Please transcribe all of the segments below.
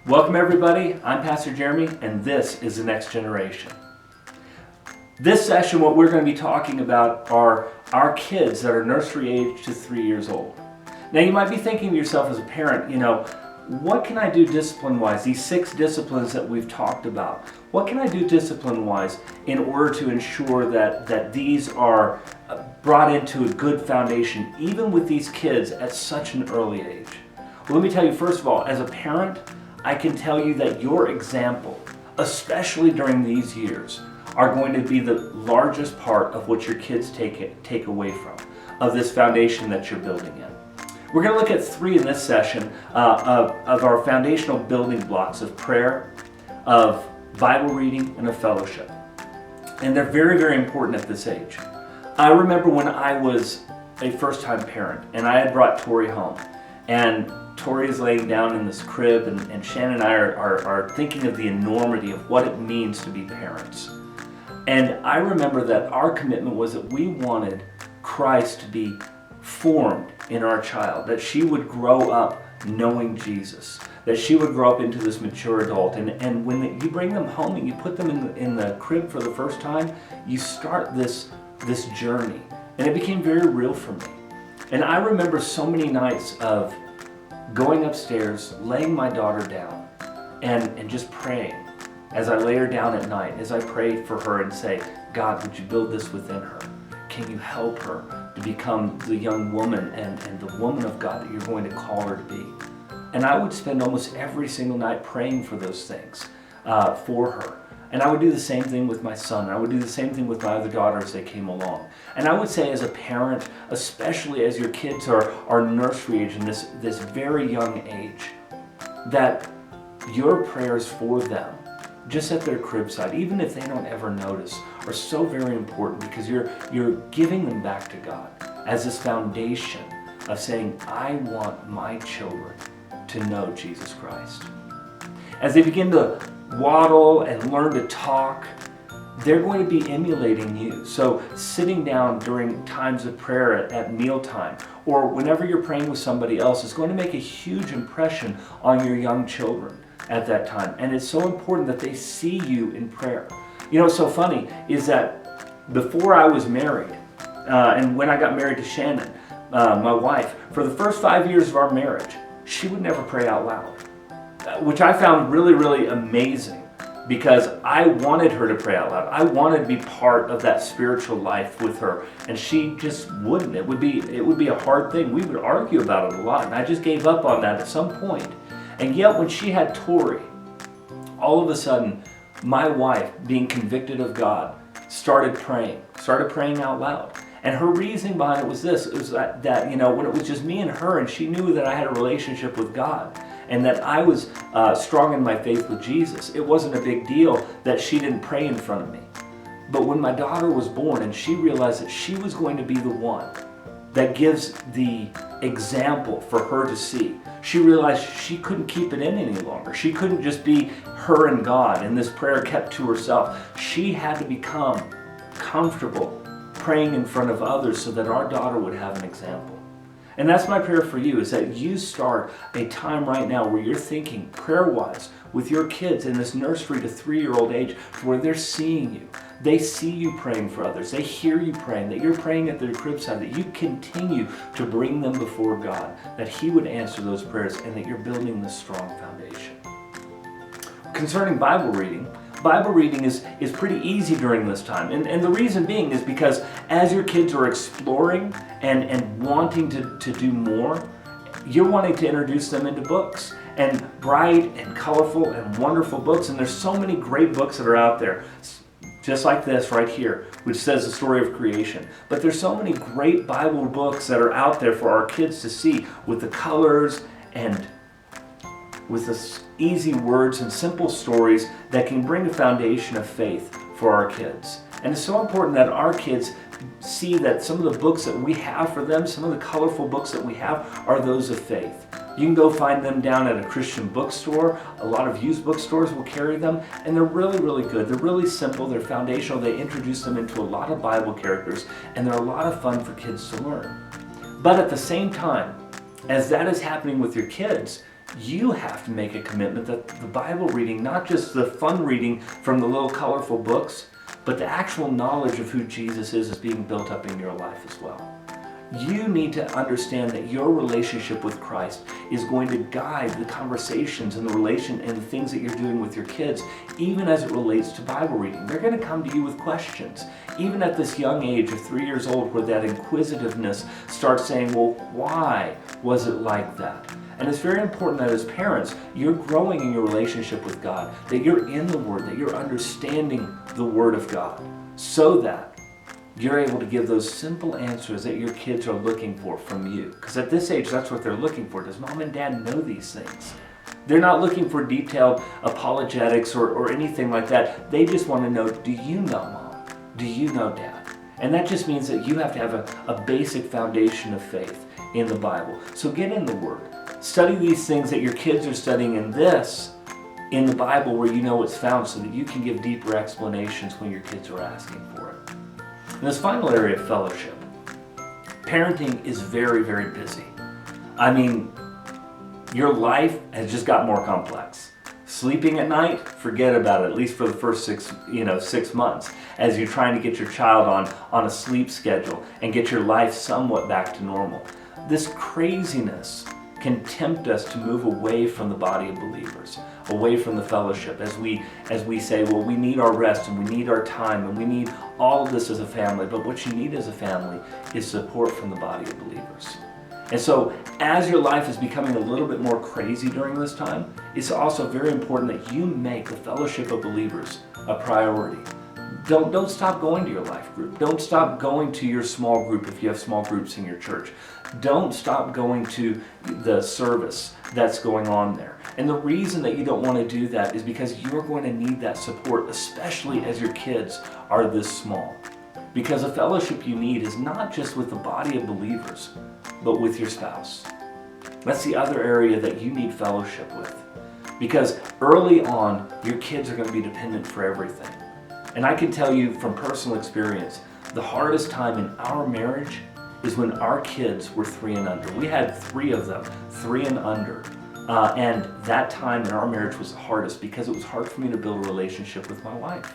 Welcome everybody, I'm Pastor Jeremy and this is The Next Generation. This session, what we're going to be talking about are our kids that are nursery age to 3 years old. Now you might be thinking to yourself as a parent, what can I do discipline-wise? These 6 disciplines that we've talked about. What can I do discipline-wise in order to ensure that these are brought into a good foundation, even with these kids at such an early age? Well, let me tell you, first of all, as a parent, I can tell you that your example, especially during these years, are going to be the largest part of what your kids take away from, of this foundation that you're building in. We're going to look at 3 in this session of our foundational building blocks of prayer, of Bible reading, and of fellowship. And they're very, very important at this age. I remember when I was a first-time parent and I had brought Tori home, and Tori is laying down in this crib, and Shannon and I are thinking of the enormity of what it means to be parents. And I remember that our commitment was that we wanted Christ to be formed in our child, that she would grow up knowing Jesus, that she would grow up into this mature adult. And when you bring them home and you put them in the crib for the first time, you start this journey. And it became very real for me. And I remember so many nights of going upstairs, laying my daughter down, and just praying as I lay her down at night, as I prayed for her and say, God, would you build this within her? Can you help her to become the young woman and the woman of God that you're going to call her to be? And I would spend almost every single night praying for those things for her. And I would do the same thing with my son. And I would do the same thing with my other daughter as they came along. And I would say as a parent, especially as your kids are nursery age in this very young age, that your prayers for them, just at their crib side, even if they don't ever notice, are so very important, because you're giving them back to God as this foundation of saying, I want my children to know Jesus Christ. As they begin to waddle and learn to talk, they're going to be emulating you. So sitting down during times of prayer at mealtime, or whenever you're praying with somebody else, is going to make a huge impression on your young children at that time. And it's so important that they see you in prayer. What's so funny is that before I was married, and when I got married to Shannon, my wife, for the first 5 years of our marriage, she would never pray out loud, which I found really, really amazing, because I wanted her to pray out loud. I wanted to be part of that spiritual life with her, and she just wouldn't. It would be a hard thing. We would argue about it a lot, and I just gave up on that at some point. And yet when she had Tori, all of a sudden, my wife, being convicted of God, started praying out loud. And her reasoning behind it was this, that when it was just me and her, and she knew that I had a relationship with God, and that I was strong in my faith with Jesus, it wasn't a big deal that she didn't pray in front of me. But when my daughter was born and she realized that she was going to be the one that gives the example for her to see, she realized she couldn't keep it in any longer. She couldn't just be her and God and this prayer kept to herself. She had to become comfortable praying in front of others so that our daughter would have an example. And that's my prayer for you, is that you start a time right now where you're thinking prayer-wise with your kids in this nursery to 3-year-old age, where they're seeing you. They see you praying for others. They hear you praying, that you're praying at their crib side, that you continue to bring them before God, that He would answer those prayers, and that you're building this strong foundation. Concerning Bible reading is pretty easy during this time. And the reason being is because as your kids are exploring and wanting to do more, you're wanting to introduce them into books, and bright and colorful and wonderful books. And there's so many great books that are out there, just like this right here, which says the story of creation. But there's so many great Bible books that are out there for our kids to see, with the colors and with the easy words and simple stories that can bring a foundation of faith for our kids. And it's so important that our kids see that some of the books that we have for them, some of the colorful books that we have, are those of faith. You can go find them down at a Christian bookstore. A lot of used bookstores will carry them, and they're really, really good. They're really simple, they're foundational, they introduce them into a lot of Bible characters, and they're a lot of fun for kids to learn. But at the same time, as that is happening with your kids, You have to make a commitment that the Bible reading, not just the fun reading from the little colorful books, but the actual knowledge of who Jesus is being built up in your life as well. You need to understand that your relationship with Christ is going to guide the conversations and the things that you're doing with your kids, even as it relates to Bible reading. They're going to come to you with questions, even at this young age of 3 years old, where that inquisitiveness starts saying, well, why was it like that? And it's very important that as parents, you're growing in your relationship with God, that you're in the Word, that you're understanding the Word of God, so that you're able to give those simple answers that your kids are looking for from you. Because at this age, that's what they're looking for. Does mom and dad know these things? They're not looking for detailed apologetics or anything like that. They just want to know, do you know mom? Do you know dad? And that just means that you have to have a basic foundation of faith in the Bible. So get in the Word. Study these things that your kids are studying in the Bible where you know it's found, so that you can give deeper explanations when your kids are asking for it. And this final area of fellowship, parenting is very, very busy. I mean, your life has just got more complex. Sleeping at night, forget about it, at least for the first 6 months, as you're trying to get your child on a sleep schedule and get your life somewhat back to normal. This craziness can tempt us to move away from the body of believers, away from the fellowship, as we say, well, we need our rest and we need our time and we need all of this as a family. But what you need as a family is support from the body of believers. And so as your life is becoming a little bit more crazy during this time, it's also very important that you make the fellowship of believers a priority. Don't stop going to your life group. Don't stop going to your small group if you have small groups in your church. Don't stop going to the service that's going on there. And the reason that you don't want to do that is because you're going to need that support, especially as your kids are this small. Because the fellowship you need is not just with the body of believers, but with your spouse. That's the other area that you need fellowship with. Because early on, your kids are going to be dependent for everything. And I can tell you from personal experience, the hardest time in our marriage is when our kids were 3 and under. We had 3 of them, 3 and under. And that time in our marriage was the hardest because it was hard for me to build a relationship with my wife.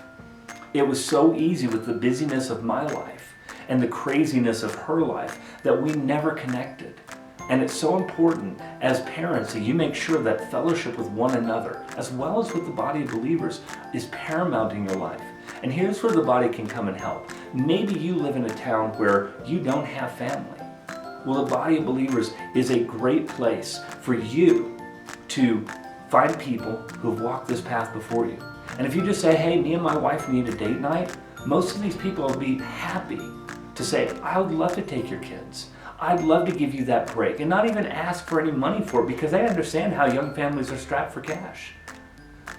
It was so easy with the busyness of my life and the craziness of her life that we never connected. And it's so important as parents that you make sure that fellowship with one another, as well as with the body of believers, is paramount in your life. And here's where the body can come and help. Maybe you live in a town where you don't have family. Well, the body of believers is a great place for you to find people who have walked this path before you. And if you just say, hey, me and my wife need a date night, most of these people will be happy to say, I would love to take your kids. I'd love to give you that break, and not even ask for any money for it, because they understand how young families are strapped for cash.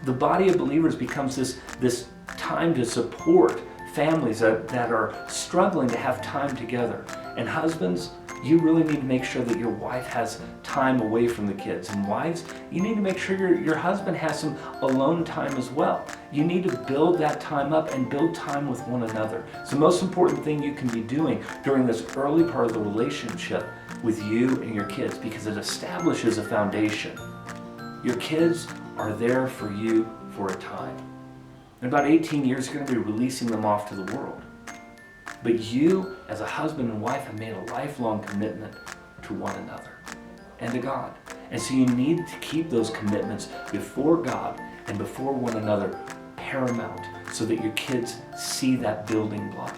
The body of believers becomes this time to support families that are struggling to have time together. And husbands, you really need to make sure that your wife has time away from the kids. And wives, you need to make sure your husband has some alone time as well. You need to build that time up and build time with one another. It's the most important thing you can be doing during this early part of the relationship with you and your kids, because it establishes a foundation. Your kids are there for you for a time. In about 18 years, you're going to be releasing them off to the world. But you, as a husband and wife, have made a lifelong commitment to one another and to God. And so you need to keep those commitments before God and before one another paramount, so that your kids see that building block.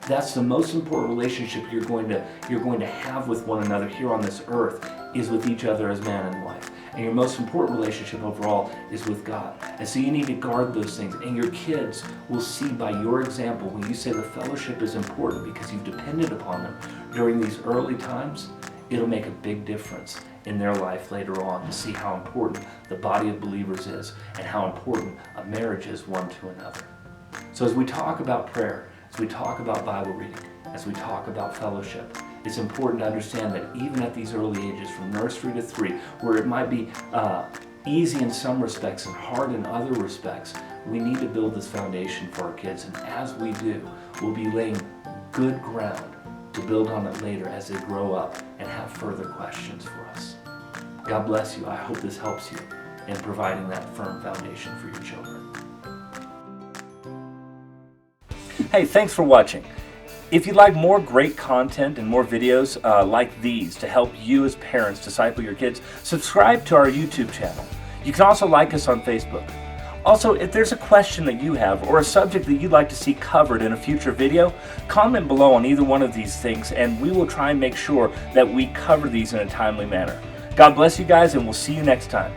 That's the most important relationship you're going to have with one another here on this earth, is with each other as man and wife. And your most important relationship overall is with God. And so you need to guard those things. And your kids will see by your example, when you say the fellowship is important because you've depended upon them during these early times, it'll make a big difference in their life later on, to see how important the body of believers is and how important a marriage is one to another. So as we talk about prayer, as we talk about Bible reading, as we talk about fellowship, it's important to understand that even at these early ages, from nursery to 3, where it might be easy in some respects and hard in other respects, we need to build this foundation for our kids. And as we do, we'll be laying good ground to build on it later as they grow up and have further questions for us. God bless you. I hope this helps you in providing that firm foundation for your children. Hey, thanks for watching. If you'd like more great content and more videos like these to help you as parents disciple your kids, subscribe to our YouTube channel. You can also like us on Facebook. Also, if there's a question that you have or a subject that you'd like to see covered in a future video, comment below on either one of these things and we will try and make sure that we cover these in a timely manner. God bless you guys, and we'll see you next time.